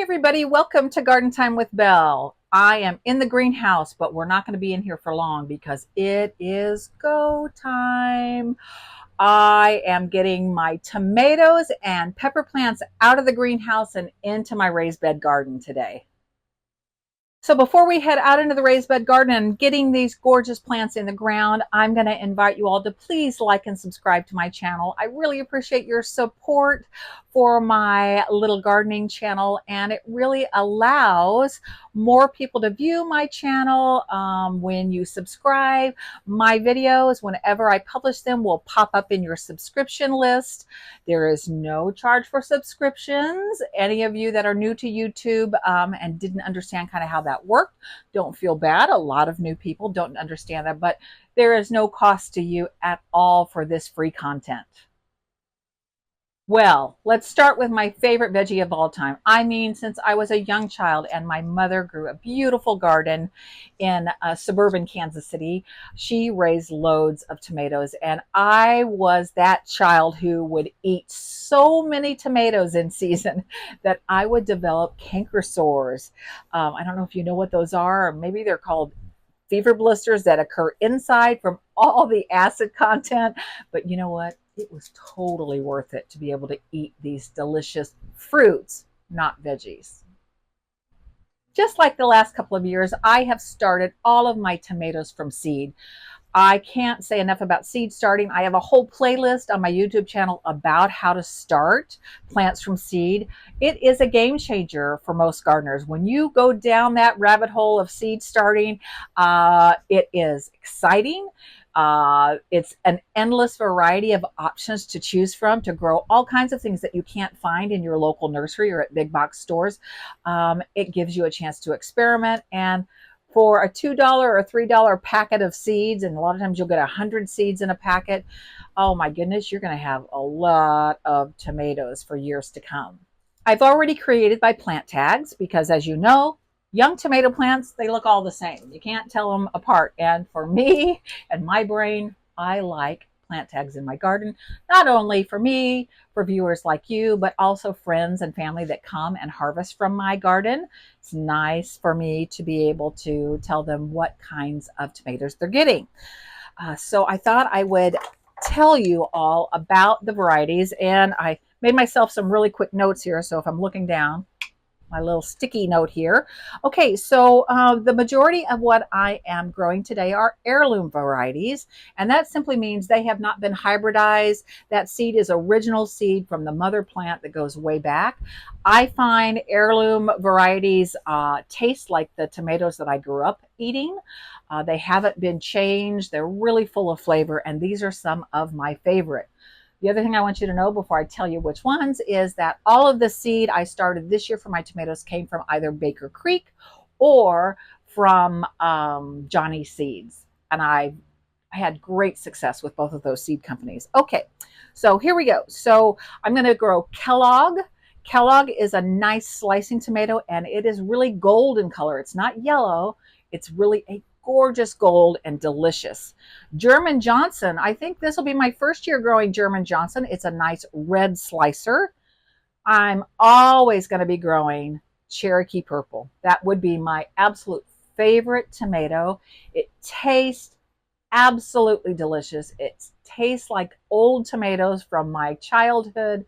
everybody, welcome to Garden Time with Belle. I am in the greenhouse, but we're not going to be in here for long because it is go time. I am getting my tomatoes and pepper plants out of the greenhouse and into my raised bed garden today. So before we head out into the raised bed garden and getting these gorgeous plants in the ground, I'm going to invite you all to please like and subscribe to my channel. I really appreciate your support for my little gardening channel, and it really allows more people to view my channel. When you subscribe, my videos, whenever I publish them, will pop up in your subscription list. There is no charge for subscriptions. Any of you that are new to YouTube and didn't understand kind of how that worked, don't feel bad. A lot of new people don't understand that, but there is no cost to you at all for this free content. Well, let's start with my favorite veggie of all time. I mean, since I was a young child and my mother grew a beautiful garden in suburban Kansas City, she raised loads of tomatoes. And I was that child who would eat so many tomatoes in season that I would develop canker sores. I don't know if you know what those are, or maybe they're called fever blisters that occur inside from all the acid content. But you know what? It was totally worth it to be able to eat these delicious fruits, not veggies. Just like the last couple of years, I have started all of my tomatoes from seed. I can't say enough about seed starting. I have a whole playlist on my YouTube channel about how to start plants from seed. It is a game changer for most gardeners. When you go down that rabbit hole of seed starting, it is exciting. It's an endless variety of options to choose from to grow all kinds of things that you can't find in your local nursery or at big box stores. It gives you a chance to experiment, and for a $2 or $3 packet of seeds, and a lot of times you'll get 100 seeds in a packet, oh my goodness, you're going to have a lot of tomatoes for years to come. I've already created my plant tags because, as you know, young tomato plants, they look all the same. You can't tell them apart. And for me and my brain, I like plant tags in my garden, not only for me, for viewers like you, but also friends and family that come and harvest from my garden. It's nice for me to be able to tell them what kinds of tomatoes they're getting. So I thought I would tell you all about the varieties, and I made myself some really quick notes here. So if I'm looking down, my little sticky note here. Okay, so the majority of what I am growing today are heirloom varieties, and that simply means they have not been hybridized. That seed is original seed from the mother plant that goes way back. I find heirloom varieties taste like the tomatoes that I grew up eating. They haven't been changed. They're really full of flavor, and these are some of my favorite. The other thing I want you to know before I tell you which ones is that all of the seed I started this year for my tomatoes came from either Baker Creek or from Johnny Seeds. And I had great success with both of those seed companies. Okay, so here we go. So I'm going to grow Kellogg. Kellogg is a nice slicing tomato, and it is really gold in color. It's not yellow. It's really a gorgeous gold and delicious. German Johnson, I think this will be my first year growing German Johnson. It's a nice red slicer. I'm always going to be growing Cherokee Purple. That would be my absolute favorite tomato. It tastes absolutely delicious. It tastes like old tomatoes from my childhood.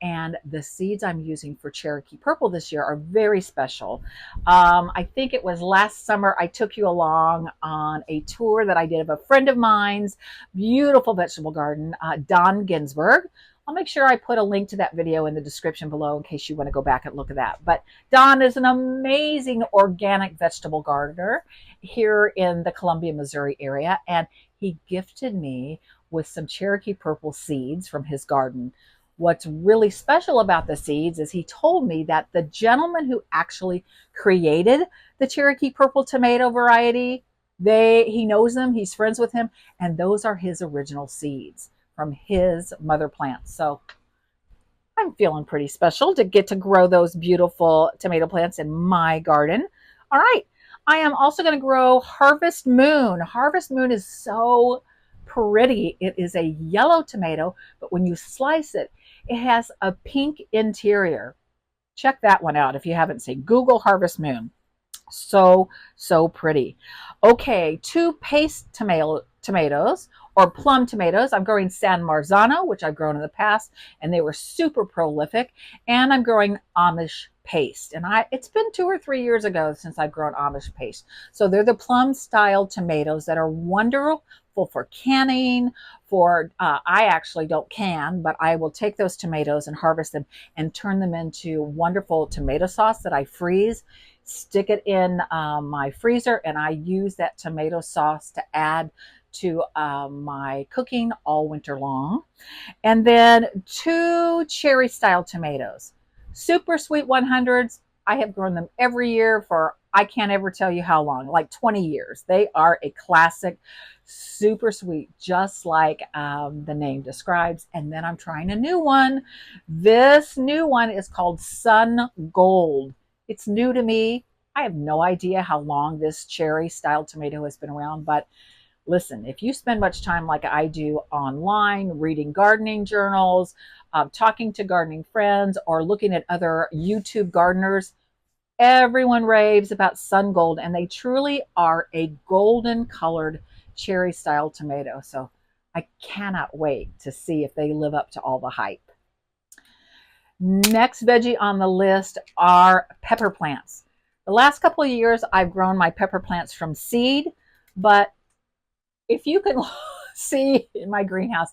And the seeds I'm using for Cherokee Purple this year are very special. I think it was last summer I took you along on a tour that I did of a friend of mine's beautiful vegetable garden, Don Ginsberg. I'll make sure I put a link to that video in the description below in case you want to go back and look at that. But Don is an amazing organic vegetable gardener here in the Columbia, Missouri area, and he gifted me with some Cherokee Purple seeds from his garden. What's really special about the seeds is he told me that the gentleman who actually created the Cherokee Purple tomato variety, he knows them, he's friends with him, and those are his original seeds from his mother plant. So I'm feeling pretty special to get to grow those beautiful tomato plants in my garden. All right, I am also going to grow Harvest Moon. Harvest Moon is so pretty. It is a yellow tomato, but when you slice it, it has a pink interior. Check that one out if you haven't seen. Google Harvest Moon. So pretty. Okay, two paste tomatoes or plum tomatoes. I'm growing San Marzano, which I've grown in the past, and they were super prolific. And I'm growing Amish Paste, and it's been 2 or 3 years ago since I've grown Amish Paste. So they're the plum style tomatoes that are wonderful for canning. For I actually don't can, but I will take those tomatoes and harvest them and turn them into wonderful tomato sauce that I freeze, stick it in my freezer, and I use that tomato sauce to add to my cooking all winter long. And then two cherry style tomatoes, Supersweet 100s. I have grown them every year for I can't ever tell you how long, like 20 years. They are a classic, super sweet, just like the name describes. And then I'm trying a new one. This new one is called Sun Gold. It's new to me. I have no idea how long this cherry style tomato has been around, but listen, if you spend much time like I do online, reading gardening journals, talking to gardening friends, or looking at other YouTube gardeners, everyone raves about Sun Gold, and they truly are a golden colored cherry style tomato. So I cannot wait to see if they live up to all the hype. Next veggie on the list are pepper plants. The last couple of years, I've grown my pepper plants from seed, but if you can see in my greenhouse,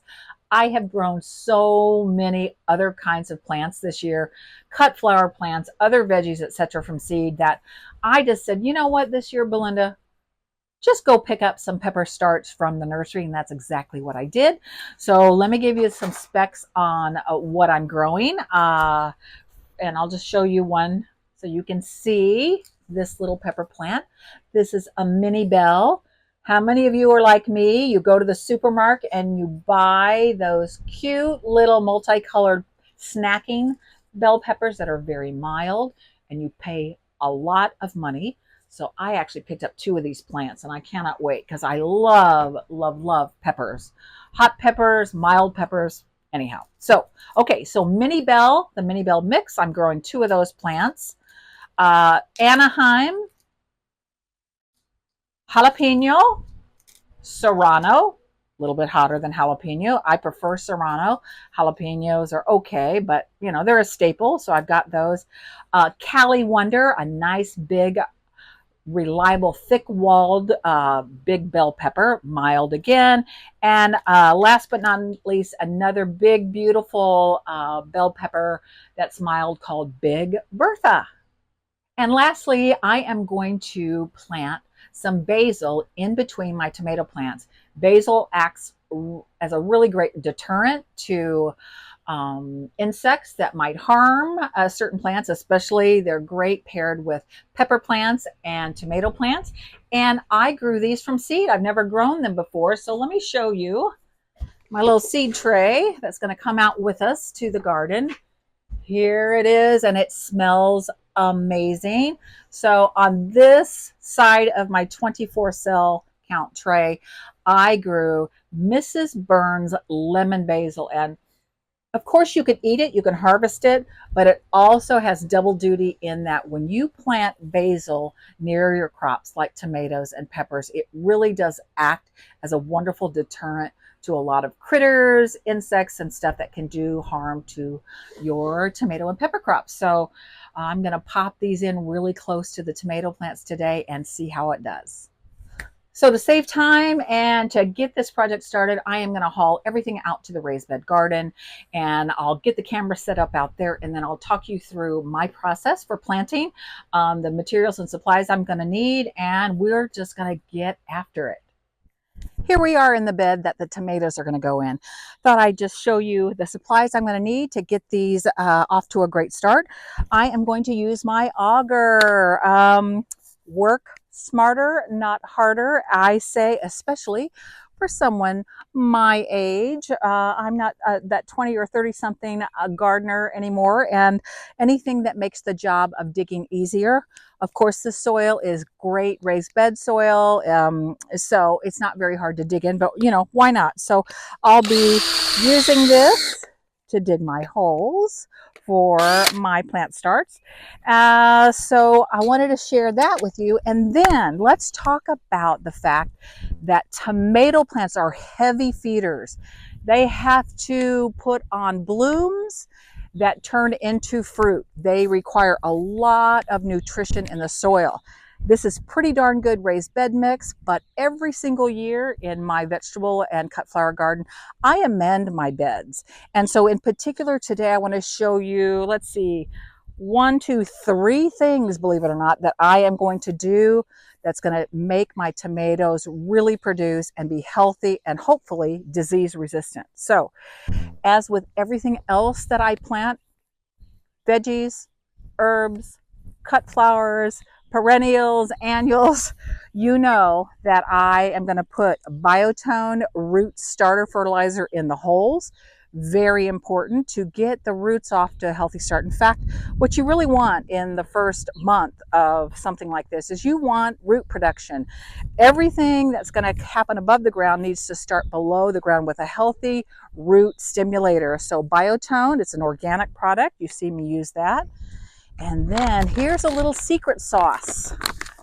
I have grown so many other kinds of plants this year, cut flower plants, other veggies, etc., from seed, that I just said, you know what, this year, Belinda, just go pick up some pepper starts from the nursery, and that's exactly what I did. So let me give you some specs on what I'm growing, and I'll just show you one so you can see this little pepper plant. This is a mini bell. How many of you are like me? You go to the supermarket and you buy those cute little multicolored snacking bell peppers that are very mild, and you pay a lot of money. So I actually picked up 2 of these plants, and I cannot wait because I love peppers. Hot peppers, mild peppers, anyhow. So, okay, so mini bell, the mini bell mix, I'm growing 2 of those plants. Anaheim, jalapeno, Serrano, a little bit hotter than jalapeno. I prefer Serrano. Jalapenos are okay, but you know, they're a staple, so I've got those. Cali Wonder, a nice big reliable thick-walled big bell pepper, mild again. And last but not least, another big beautiful bell pepper that's mild called Big Bertha. And lastly, I am going to plant some basil in between my tomato plants. Basil acts as a really great deterrent to insects that might harm certain plants, especially they're great paired with pepper plants and tomato plants. And I grew these from seed. I've never grown them before. So let me show you my little seed tray that's going to come out with us to the garden. Here it is, and it smells amazing. So on this side of my 24 cell count tray, I grew Mrs. Burns lemon basil. And of course, you can eat it, you can harvest it, but it also has double duty in that when you plant basil near your crops like tomatoes and peppers, it really does act as a wonderful deterrent to a lot of critters, insects, and stuff that can do harm to your tomato and pepper crops. So I'm going to pop these in really close to the tomato plants today and see how it does. So to save time and to get this project started, I am going to haul everything out to the raised bed garden, and I'll get the camera set up out there, and then I'll talk you through my process for planting, the materials and supplies I'm going to need, and we're just going to get after it. Here we are in the bed that the tomatoes are going to go in. Thought I'd just show you the supplies I'm going to need to get these off to a great start. I am going to use my auger. Work smarter, not harder, I say, especially for someone my age. I'm not that 20 or 30 something gardener anymore, and anything that makes the job of digging easier. Of course, the soil is great raised bed soil, so it's not very hard to dig in, but you know, why not? So I'll be using this to dig my holes before my plant starts. So I wanted to share that with you. And then let's talk about the fact that tomato plants are heavy feeders. They have to put on blooms that turn into fruit. They require a lot of nutrition in the soil. This is pretty darn good raised bed mix, but every single year in my vegetable and cut flower garden, I amend my beds. And so in particular today, I want to show you, let's see, 1, 2, 3 things, believe it or not, that I am going to do that's going to make my tomatoes really produce and be healthy and hopefully disease resistant. So as with everything else that I plant, veggies, herbs, cut flowers, perennials, annuals, you know that I am going to put Biotone root starter fertilizer in the holes. Very important to get the roots off to a healthy start. In fact, what you really want in the first month of something like this is you want root production. Everything that's going to happen above the ground needs to start below the ground with a healthy root stimulator. So Biotone, it's an organic product. You see me use that. And then here's a little secret sauce.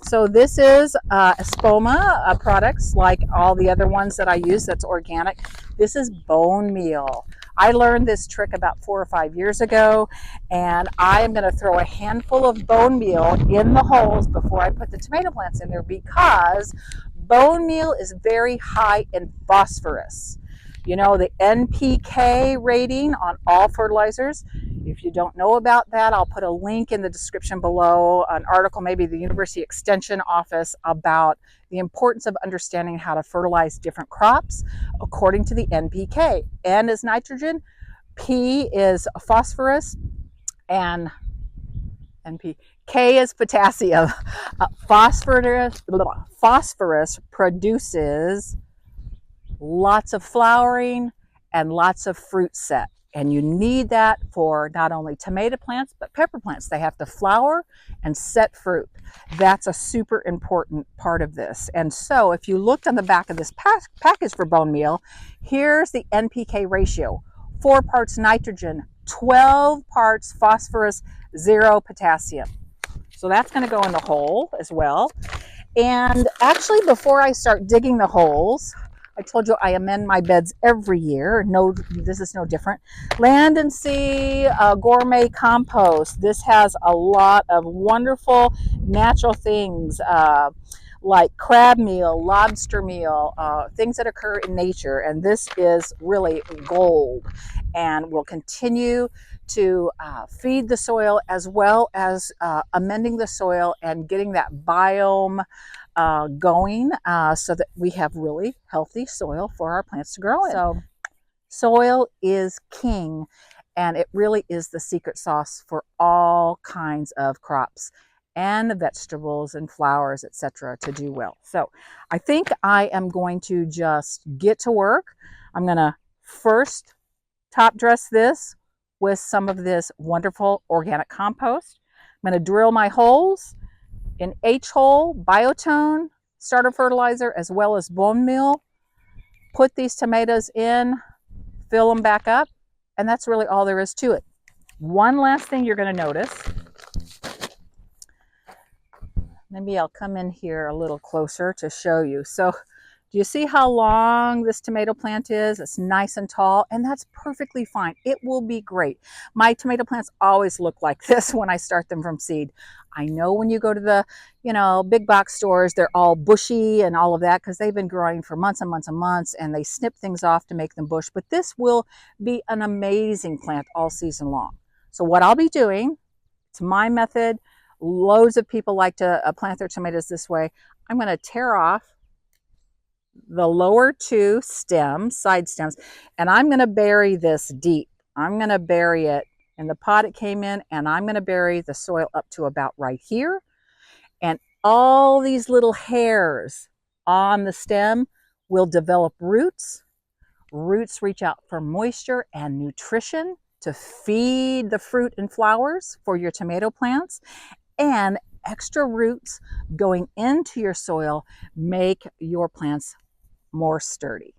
So this is Espoma products like all the other ones that I use that's organic. This is bone meal. I learned this trick about 4 or 5 years ago, and I am going to throw a handful of bone meal in the holes before I put the tomato plants in there because bone meal is very high in phosphorus. You know, the NPK rating on all fertilizers. If you don't know about that, I'll put a link in the description below, an article, maybe the University Extension Office, about the importance of understanding how to fertilize different crops according to the NPK. N is nitrogen, P is phosphorus, and NP. K is potassium. Phosphorus produces lots of flowering and lots of fruit set. And you need that for not only tomato plants, but pepper plants. They have to flower and set fruit. That's a super important part of this. And so if you looked on the back of this package for bone meal, here's the NPK ratio. 4 parts nitrogen, 12 parts phosphorus, 0 potassium. So that's going to go in the hole as well. And actually, before I start digging the holes, I told you I amend my beds every year. No, this is no different. Land and Sea Gourmet Compost. This has a lot of wonderful natural things like crab meal, lobster meal, things that occur in nature. And this is really gold and will continue to feed the soil as well as amending the soil and getting that biome going so that we have really healthy soil for our plants to grow in. So soil is king, and it really is the secret sauce for all kinds of crops and the vegetables and flowers, etc., to do well. So I think I am going to just get to work. I'm going to first top dress this with some of this wonderful organic compost. I'm going to drill my holes in H-hole, Biotone, starter fertilizer, as well as bone meal. Put these tomatoes in, fill them back up, and that's really all there is to it. One last thing you're going to notice. Maybe I'll come in here a little closer to show you. So do you see how long this tomato plant is? It's nice and tall, and that's perfectly fine. It will be great. My tomato plants always look like this when I start them from seed. I know when you go to the, big box stores, they're all bushy and all of that because they've been growing for months and months and months, and they snip things off to make them bush. But this will be an amazing plant all season long. So what I'll be doing, it's my method. Loads of people like to plant their tomatoes this way. I'm going to tear off the lower 2 stems, side stems, and I'm going to bury this deep. I'm going to bury it in the pot it came in, and I'm going to bury the soil up to about right here. And all these little hairs on the stem will develop roots. Roots reach out for moisture and nutrition to feed the fruit and flowers for your tomato plants. And extra roots going into your soil make your plants more sturdy.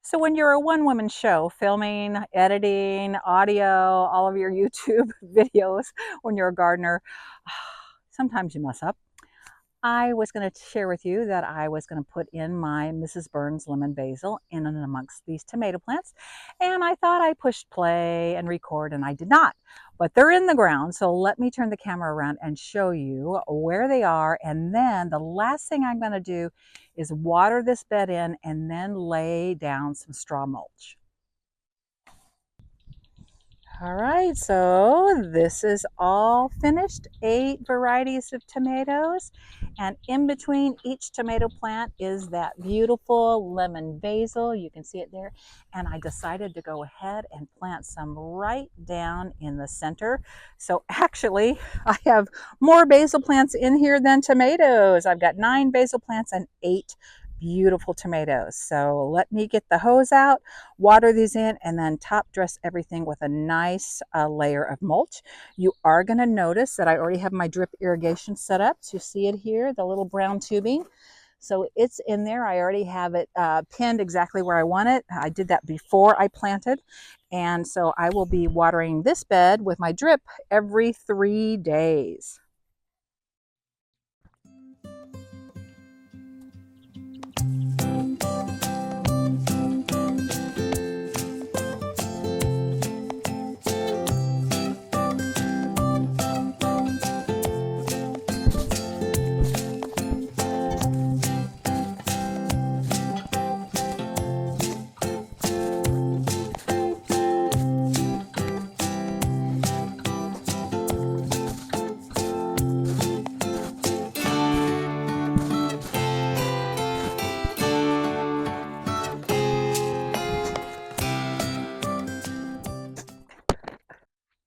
So when you're a one-woman show, filming, editing, audio, all of your YouTube videos, when you're a gardener, sometimes you mess up. I was going to share with you that I was going to put in my Mrs. Burns lemon basil in and amongst these tomato plants. And I thought I pushed play and record, and I did not. But they're in the ground, so let me turn the camera around and show you where they are. And then the last thing I'm going to do is water this bed in and then lay down some straw mulch. All right, so this is all finished. 8 varieties of tomatoes, and in between each tomato plant is that beautiful lemon basil. You can see it there. And I decided to go ahead and plant some right down in the center. So actually, I have more basil plants in here than tomatoes. I've got 9 basil plants and 8 beautiful tomatoes. So let me get the hose out, water these in, and then top dress everything with a nice layer of mulch. You are going to notice that I already have my drip irrigation set up. So you see it here, the little brown tubing. So it's in there. I already have it pinned exactly where I want it. I did that before I planted. And so I will be watering this bed with my drip every 3 days.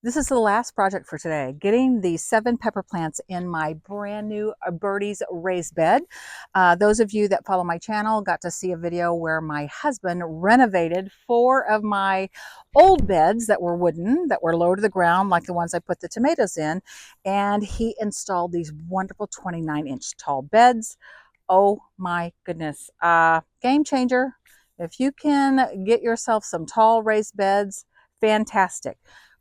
This is the last project for today, getting the 7 pepper plants in my brand new Bertie's raised bed. Those of you that follow my channel got to see a video where my husband renovated 4 of my old beds that were wooden, that were low to the ground, like the ones I put the tomatoes in, and he installed these wonderful 29-inch tall beds. Oh my goodness, game changer. If you can get yourself some tall raised beds, fantastic.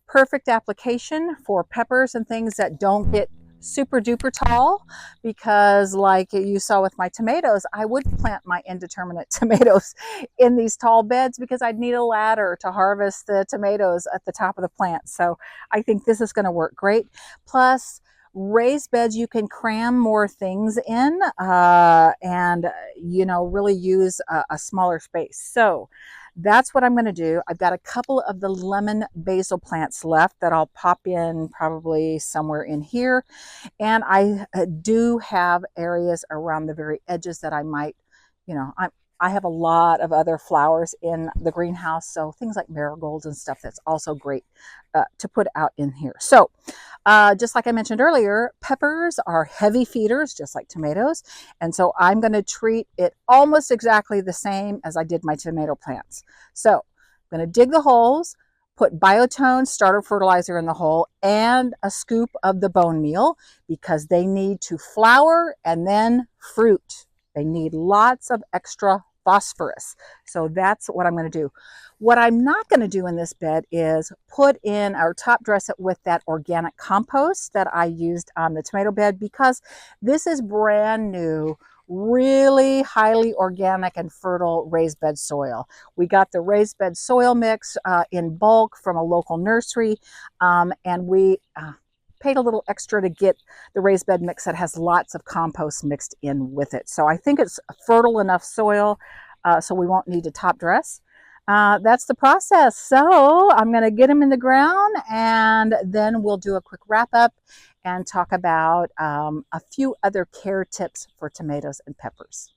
Perfect application for peppers and things that don't get super duper tall, because like you saw with my tomatoes, I would plant my indeterminate tomatoes in these tall beds because I'd need a ladder to harvest the tomatoes at the top of the plant. So I think this is going to work great. Plus, raised beds, you can cram more things in and really use a smaller space. So that's what I'm going to do. I've got a couple of the lemon basil plants left that I'll pop in probably somewhere in here. And I do have areas around the very edges that I might, I have a lot of other flowers in the greenhouse, so things like marigolds and stuff that's also great to put out in here. So just like I mentioned earlier, peppers are heavy feeders, just like tomatoes. And so I'm going to treat it almost exactly the same as I did my tomato plants. So I'm going to dig the holes, put Biotone starter fertilizer in the hole, and a scoop of the bone meal, because they need to flower and then fruit. They need lots of extra phosphorus. So that's what I'm going to do. What I'm not going to do in this bed is put in or top dress it with that organic compost that I used on the tomato bed, because this is brand new, really highly organic and fertile raised bed soil. We got the raised bed soil mix in bulk from a local nursery, and we paid a little extra to get the raised bed mix that has lots of compost mixed in with it. So I think it's fertile enough soil, so we won't need to top dress. That's the process. So I'm going to get them in the ground, and then we'll do a quick wrap up and talk about a few other care tips for tomatoes and peppers.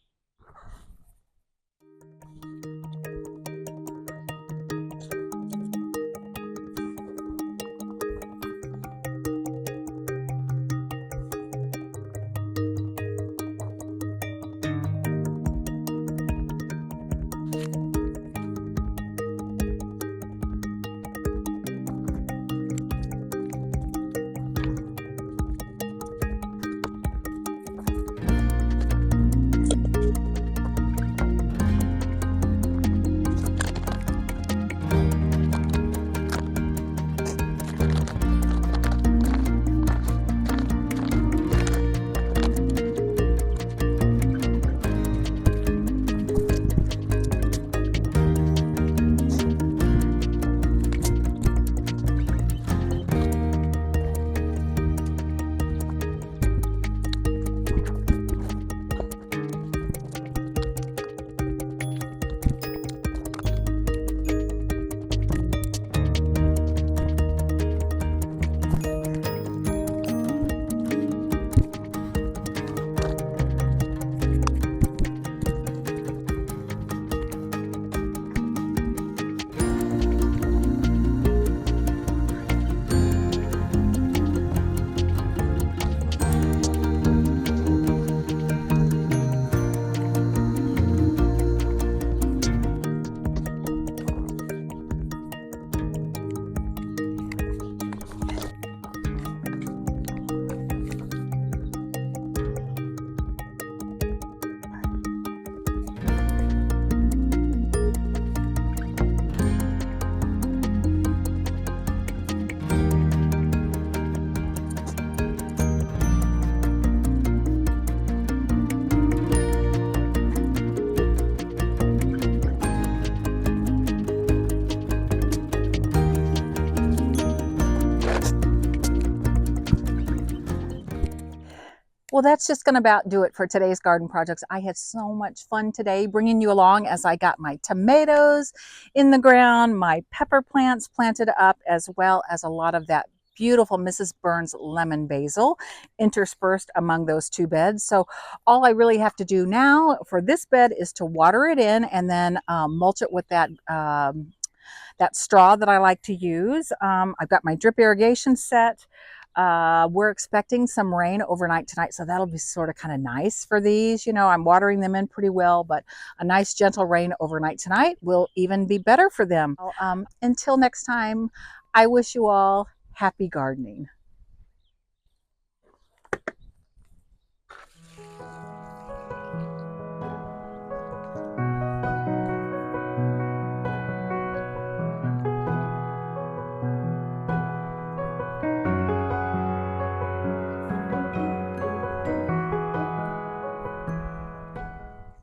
Well, that's just going to about do it for today's garden projects. I had so much fun today bringing you along as I got my tomatoes in the ground, my pepper plants planted up, as well as a lot of that beautiful Mrs. Burns lemon basil interspersed among those two beds. So all I really have to do now for this bed is to water it in and then mulch it with that straw that I like to use. I've got my drip irrigation set. We're expecting some rain overnight tonight, so that'll be sort of kind of nice for these. You know, I'm watering them in pretty well, but a nice gentle rain overnight tonight will even be better for them. Until next time, I wish you all happy gardening.